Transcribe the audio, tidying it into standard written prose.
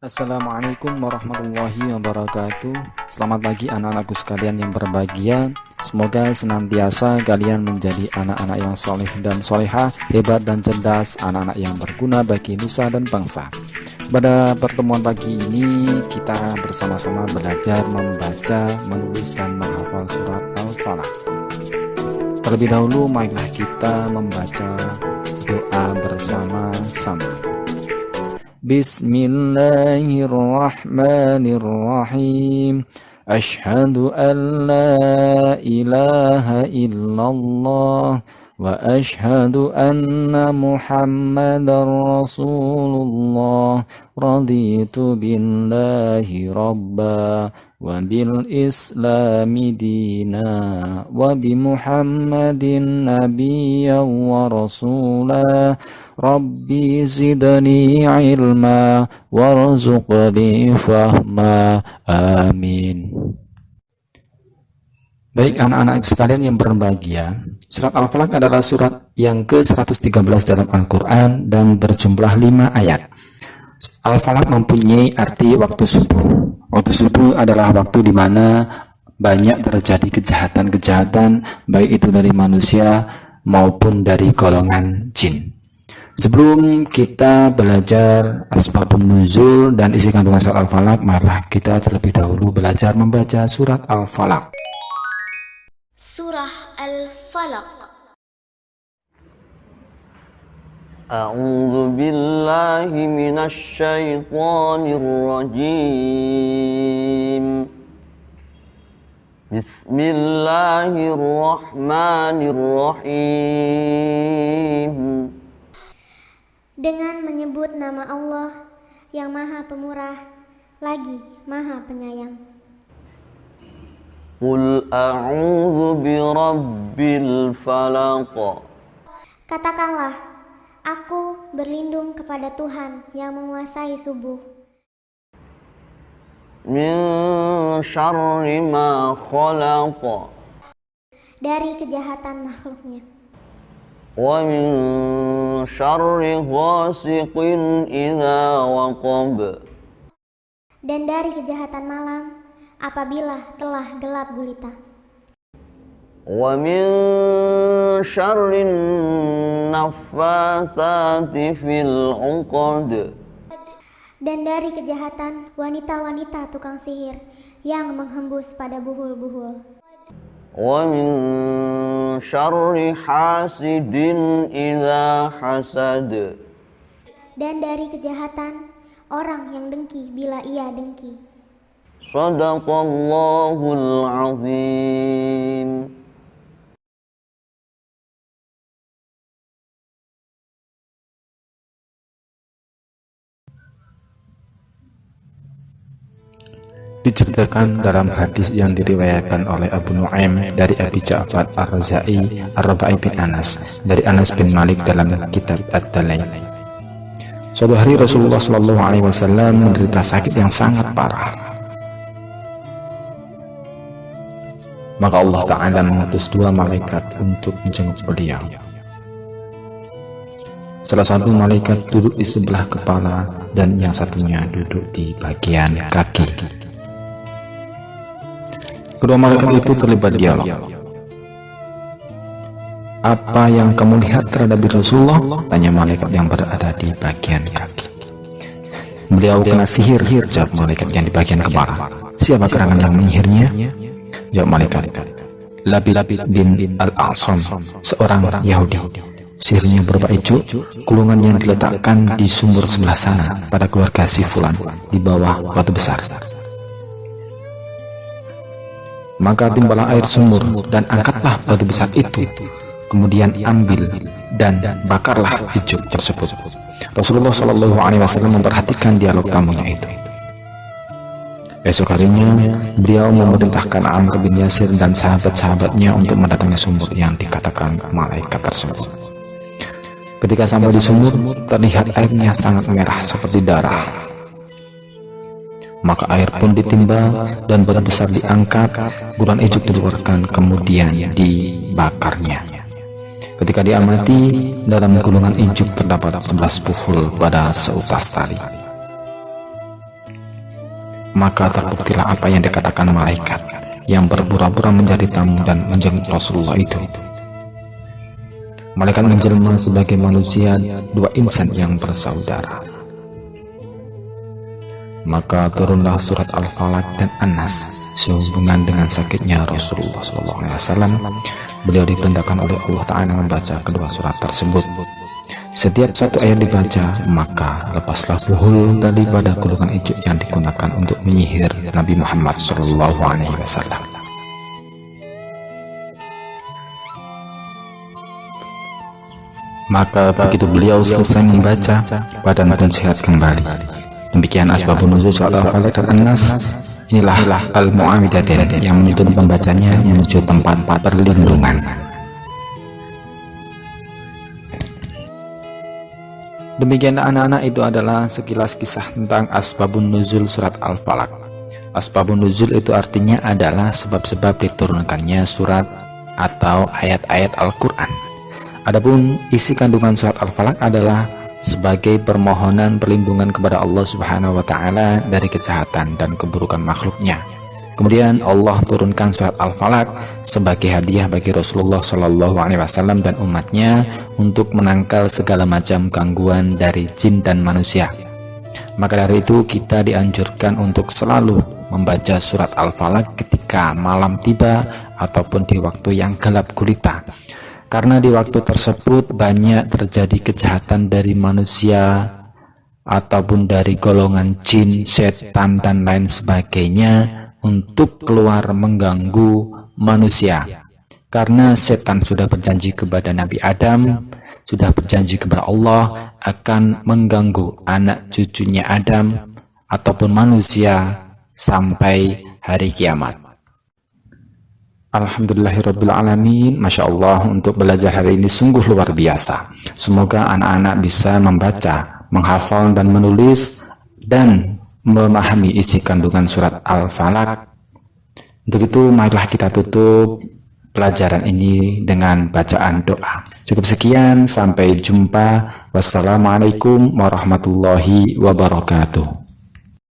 Assalamualaikum warahmatullahi wabarakatuh. Selamat pagi anak-anakku sekalian yang berbahagia. Semoga senantiasa kalian menjadi anak-anak yang soleh dan solehah, hebat dan cerdas, anak-anak yang berguna bagi nusa dan bangsa. Pada pertemuan pagi ini kita bersama-sama belajar membaca, menulis dan menghafal surat Al-Falaq. Terlebih dahulu marilah kita membaca doa bersama-sama. Bismillahirrahmanirrahim. Ashhadu an la ilaha illallah wa ashhadu anna Muhammadar Rasulullah. Raditu billahi rabba wa bil islami dina wa bi Muhammadin nabiyyan wa rasulah. Rabbi zidni ilma warzuqni fahma. Amin. Baik anak-anak sekalian yang berbahagia, surat Al-Falaq adalah surat yang ke-113 dalam Al-Quran dan berjumlah 5 ayat. Al-Falaq mempunyai arti waktu subuh. Waktu subuh adalah waktu di mana banyak terjadi kejahatan-kejahatan, baik itu dari manusia maupun dari golongan jin. Sebelum kita belajar asbabun nuzul dan isi kandungan surat Al-Falaq, marilah kita terlebih dahulu belajar membaca surat Al-Falaq. Surah Al-Falaq. A'udzu billahi minasy syaithanir rajim. Bismillahirrahmanirrahim. Dengan menyebut nama Allah yang Maha Pemurah lagi Maha Penyayang. Qul a'udzu birabbil falaq. Katakanlah, aku berlindung kepada Tuhan yang menguasai subuh. Min syarri ma khalaq. Dari kejahatan makhluknya. Wa min syarri ghasiqin idza waqab. Dan dari kejahatan malam apabila telah gelap gulita. Wa min syarri naffatsati fil 'uqad. Dan dari kejahatan wanita-wanita tukang sihir yang menghembus pada buhul-buhul. Wa min syarri hasidin idza hasad. Dan dari kejahatan orang yang dengki bila ia dengki. Shadaqallahul azim. Diceritakan dalam hadis yang diriwayatkan oleh Abu Nu'aim dari Abi Ja'far Ar-Raza'i Ar-Rabai bin Anas dari Anas bin Malik dalam kitab Ad-Dalail. Suatu hari Rasulullah SAW menderita sakit yang sangat parah. Maka Allah Ta'ala mengutus 2 malaikat untuk menjenguk beliau. Salah satu malaikat duduk di sebelah kepala dan yang satunya duduk di bagian kaki. Kedua malaikat itu terlibat dialog. Apa yang kamu lihat terhadap Rasulullah? Tanya malaikat yang berada di bagian kaki. Beliau kena sihir, jawab malaikat yang di bagian kepala. Siapa gerangan yang menyihirnya? Jawab malaikat, Labid bin Al-A'sam, seorang Yahudi. Sihirnya berupa ijuk, kulungan yang diletakkan di sumur sebelah sana pada keluarga si Fulan di bawah batu besar. Maka timbalah air sumur dan angkatlah batu besar itu, kemudian ambil dan bakarlah ijuk tersebut. Rasulullah SAW memperhatikan dialog tamunya itu. Esok harinya beliau memerintahkan Amr bin Yasir dan sahabat-sahabatnya untuk mendatangi sumur yang dikatakan malaikat tersebut. Ketika sampai di sumur, terlihat airnya sangat merah seperti darah. Maka air pun ditimba dan batu besar diangkat, gurun ijuk dikeluarkan, kemudian dibakarnya. Ketika diamati, dalam gulungan ijuk terdapat 11 buhul pada seutas tali. maka terbuktilah apa yang dikatakan malaikat yang berpura-pura menjadi tamu dan menjenguk Rasulullah itu. Malaikat menjelma sebagai manusia, dua insan yang bersaudara. Maka turunlah surat Al-Falaq dan An-Nas sehubungan dengan sakitnya Rasulullah SAW. Beliau diperintahkan oleh Allah Ta'ala membaca kedua surat tersebut. Setiap satu ayat dibaca, maka lepaslah buhul daripada kulungan ijuk yang digunakan untuk menyihir Nabi Muhammad SAW. Maka begitu beliau selesai membaca, badan pun sehat kembali. Demikian asbabun nuzul surat Al-Falaq dan An-Nas. Inilah al-mu'awwidhatain yang menuntun pembacanya menuju tempat perlindungan. Demikian anak-anak, itu adalah sekilas kisah tentang asbabun nuzul surat Al-Falaq. Asbabun nuzul itu artinya adalah sebab-sebab diturunkannya surat atau ayat-ayat Al-Quran. Adapun isi kandungan surat Al-Falaq adalah sebagai permohonan perlindungan kepada Allah Subhanahu wa Ta'ala dari kejahatan dan keburukan makhluknya. Kemudian Allah turunkan surat Al-Falaq sebagai hadiah bagi Rasulullah SAW dan umatnya untuk menangkal segala macam gangguan dari jin dan manusia. Maka dari itu kita dianjurkan untuk selalu membaca surat Al-Falaq ketika malam tiba ataupun di waktu yang gelap gulita. Karena di waktu tersebut banyak terjadi kejahatan dari manusia ataupun dari golongan jin, setan, dan lain sebagainya untuk keluar mengganggu manusia. Karena setan sudah berjanji kepada Nabi Adam, sudah berjanji kepada Allah akan mengganggu anak cucunya Adam ataupun manusia sampai hari kiamat. Alhamdulillahirrabbilalamin. Masya Allah, untuk belajar hari ini sungguh luar biasa. Semoga anak-anak bisa membaca, menghafal dan menulis dan memahami isi kandungan surat Al-Falaq. Untuk itu marilah kita tutup pelajaran ini dengan bacaan doa. Cukup sekian, sampai jumpa. Wassalamualaikum warahmatullahi wabarakatuh.